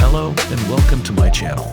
Hello and welcome to my channel.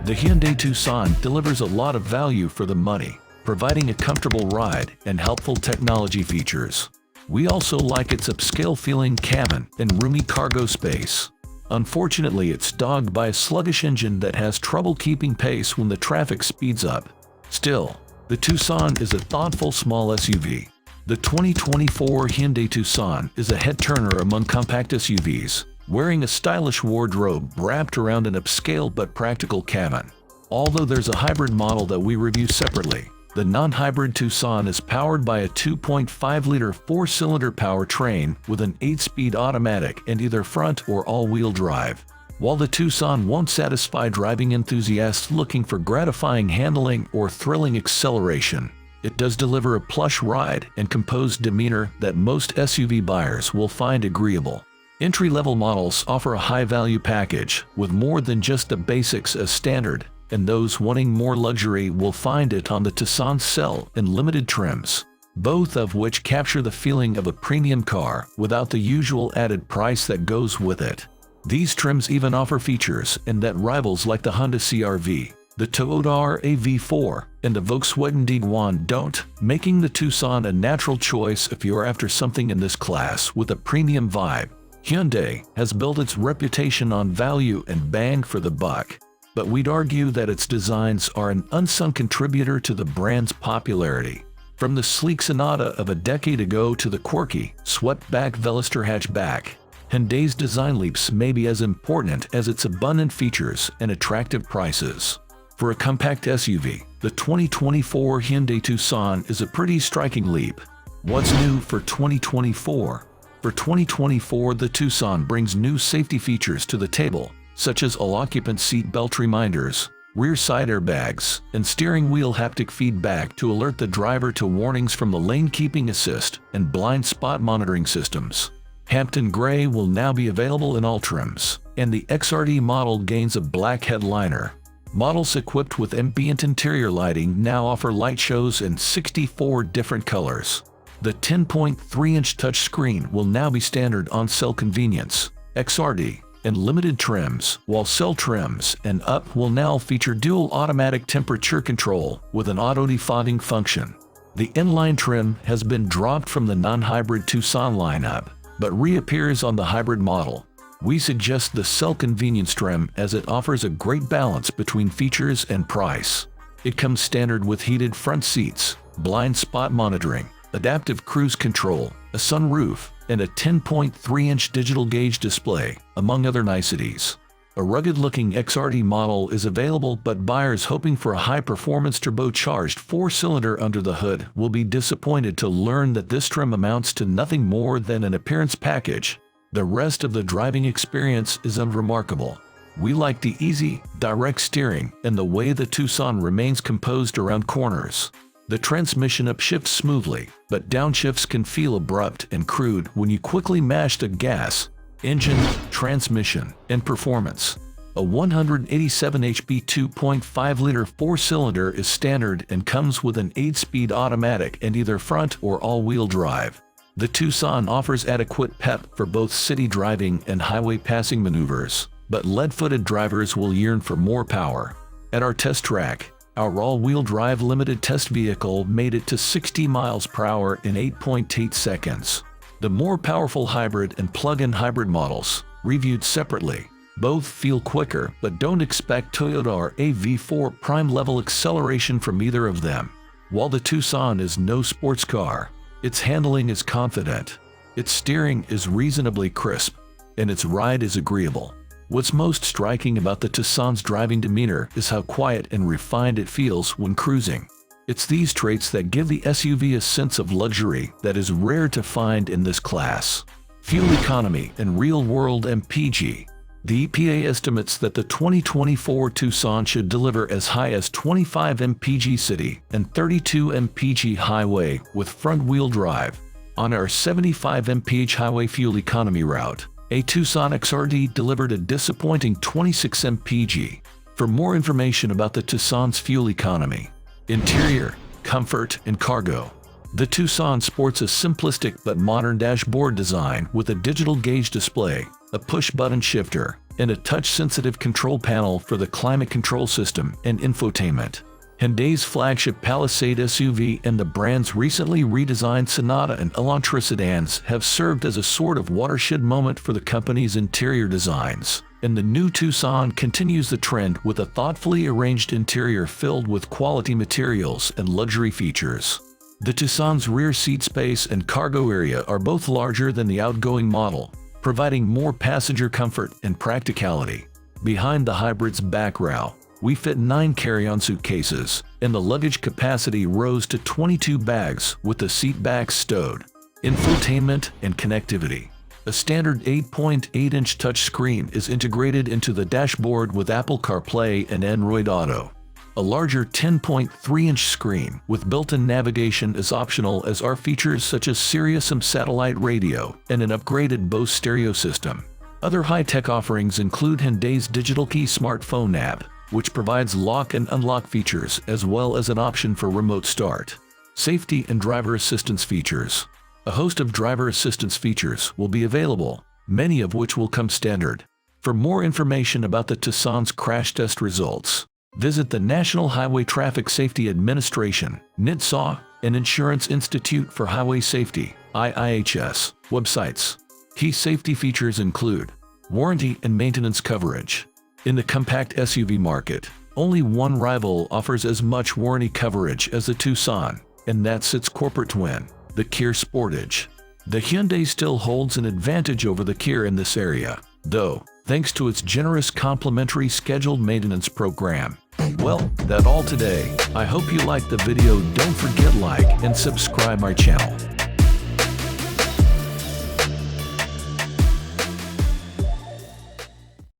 The Hyundai Tucson delivers a lot of value for the money, providing a comfortable ride and helpful technology features. We also like its upscale feeling cabin and roomy cargo space. Unfortunately, it's dogged by a sluggish engine that has trouble keeping pace when the traffic speeds up. Still, the Tucson is a thoughtful small SUV. The 2024 Hyundai Tucson is a head-turner among compact SUVs, wearing a stylish wardrobe wrapped around an upscale but practical cabin. Although there's a hybrid model that we review separately, the non-hybrid Tucson is powered by a 2.5-liter four-cylinder powertrain with an 8-speed automatic and either front or all-wheel drive. While the Tucson won't satisfy driving enthusiasts looking for gratifying handling or thrilling acceleration, it does deliver a plush ride and composed demeanor that most SUV buyers will find agreeable. Entry-level models offer a high-value package with more than just the basics as standard, and those wanting more luxury will find it on the Tucson Cell and limited trims, both of which capture the feeling of a premium car without the usual added price that goes with it. These trims even offer features and that rivals like the Honda CR-V, the Toyota RAV4, and the Volkswagen Tiguan don't, making the Tucson a natural choice if you're after something in this class with a premium vibe. Hyundai has built its reputation on value and bang for the buck, but we'd argue that its designs are an unsung contributor to the brand's popularity. From the sleek Sonata of a decade ago to the quirky, swept-back Veloster hatchback, Hyundai's design leaps may be as important as its abundant features and attractive prices. For a compact SUV, the 2024 Hyundai Tucson is a pretty striking leap. What's new for 2024? For 2024, the Tucson brings new safety features to the table, such as all-occupant seat belt reminders, rear side airbags, and steering wheel haptic feedback to alert the driver to warnings from the lane keeping assist and blind spot monitoring systems. Hampton Gray will now be available in all trims, and the XRD model gains a black headliner. Models equipped with ambient interior lighting now offer light shows in 64 different colors. The 10.3-inch touchscreen will now be standard on Cell Convenience, XRD, and limited trims, while Cell trims and Up will now feature dual automatic temperature control with an auto-defogging function. The inline trim has been dropped from the non-hybrid Tucson lineup, but reappears on the hybrid model. We suggest the Cell Convenience trim as it offers a great balance between features and price. It comes standard with heated front seats, blind spot monitoring, adaptive cruise control, a sunroof, and a 10.3-inch digital gauge display, among other niceties. A rugged-looking XRD model is available, but buyers hoping for a high-performance turbocharged four-cylinder under the hood will be disappointed to learn that this trim amounts to nothing more than an appearance package. The rest of the driving experience is unremarkable. We like the easy, direct steering and the way the Tucson remains composed around corners. The transmission upshifts smoothly, but downshifts can feel abrupt and crude when you quickly mash the gas. Engine, transmission, and performance. A 187 HP 2.5-liter four-cylinder is standard and comes with an 8-speed automatic and either front or all-wheel drive. The Tucson offers adequate pep for both city driving and highway passing maneuvers, but lead-footed drivers will yearn for more power. At our test track, our all-wheel drive limited test vehicle made it to 60 miles per hour in 8.8 seconds. The more powerful hybrid and plug-in hybrid models, reviewed separately, both feel quicker, but don't expect Toyota RAV4 prime-level acceleration from either of them. While the Tucson is no sports car, its handling is confident, its steering is reasonably crisp, and its ride is agreeable. What's most striking about the Tucson's driving demeanor is how quiet and refined it feels when cruising. It's these traits that give the SUV a sense of luxury that is rare to find in this class. Fuel economy and real-world MPG. The EPA estimates that the 2024 Tucson should deliver as high as 25 mpg city and 32 mpg highway with front-wheel drive. On our 75 mph highway fuel economy route, a Tucson XRD delivered a disappointing 26 mpg. For more information about the Tucson's fuel economy, interior, comfort, and cargo, the Tucson sports a simplistic but modern dashboard design with a digital gauge display, a push-button shifter, and a touch-sensitive control panel for the climate control system and infotainment. Hyundai's flagship Palisade SUV and the brand's recently redesigned Sonata and Elantra sedans have served as a sort of watershed moment for the company's interior designs, and the new Tucson continues the trend with a thoughtfully arranged interior filled with quality materials and luxury features. The Tucson's rear seat space and cargo area are both larger than the outgoing model, providing more passenger comfort and practicality. Behind the hybrid's back row, we fit 9 carry-on suitcases, and the luggage capacity rose to 22 bags with the seat backs stowed. Infotainment and connectivity. A standard 8.8-inch touchscreen is integrated into the dashboard with Apple CarPlay and Android Auto. A larger 10.3-inch screen with built-in navigation is optional, as are features such as SiriusXM satellite radio and an upgraded Bose stereo system. Other high-tech offerings include Hyundai's Digital Key smartphone app, which provides lock and unlock features as well as an option for remote start. Safety and driver assistance features. A host of driver assistance features will be available, many of which will come standard. For more information about the Tucson's crash test results, visit the National Highway Traffic Safety Administration (NHTSA) and Insurance Institute for Highway Safety (IIHS) websites. Key safety features include warranty and maintenance coverage. In the compact SUV market, only one rival offers as much warranty coverage as the Tucson, and that's its corporate twin, the Kia Sportage. The Hyundai still holds an advantage over the Kia in this area, though, thanks to its generous complimentary scheduled maintenance program. Well, that's all today. I hope you liked the video. Don't forget like and subscribe my channel.